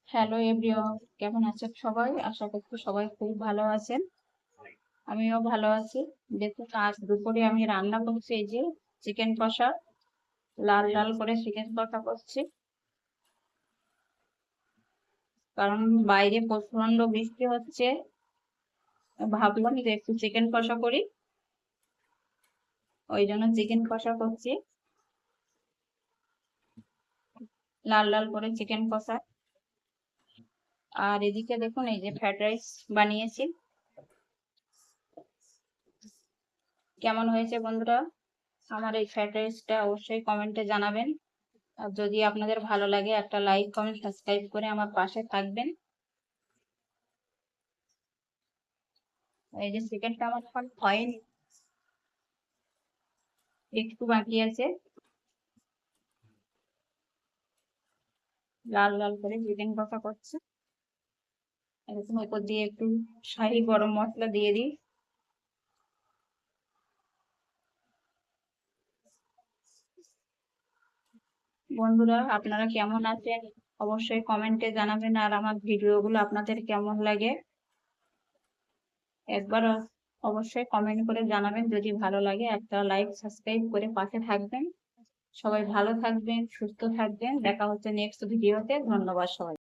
Hello everyone, কেমন আছেন সবাই? আশা করছি সবাই খুব ভালো আছেন। আমিও ভালো আছি। দেখুন, আজ দুপুরে আমি রান্না করছি এই যে চিকেন কষা। লাল লাল করে চিকেন কষা করছি, কারণ বাইরে প্রচন্ড বৃষ্টি হচ্ছে। ভাবলাম যে একটু চিকেন কষা করি, ওই জন্য চিকেন কষা করছি। লাল লাল করে চিকেন কষা। আর এদিকে দেখুন, এই যে ফ্রাইড রাইস বানিয়েছি। কেমন হয়েছে বন্ধুরা? আমার এই ফ্রাইড রাইসটা অবশ্যই কমেন্টে জানাবেন। আর যদি আপনাদের ভালো লাগে, একটা লাইক কমেন্ট সাবস্ক্রাইব করে আমার পাশে থাকবেন। এই যে চিকেনটা আমার এখন হয়নি, একটু বাকি আছে। লাল লাল করে চিকেন কষা করছে। এরকম উপর দিয়ে একটু শাহি গরম মশলা দিয়ে দিই। বন্ধুরা, আপনারা কেমন আছেন অবশ্যই কমেন্টে জানাবেন। আর আমার ভিডিওগুলো আপনাদের কেমন লাগে একবার অবশ্যই কমেন্ট করে জানাবেন। যদি ভালো লাগে, একটা লাইক সাবস্ক্রাইব করে পাশে থাকবেন। সবাই ভালো থাকবেন, সুস্থ থাকবেন। দেখা হচ্ছে নেক্সট ভিডিওতে। ধন্যবাদ সবাই।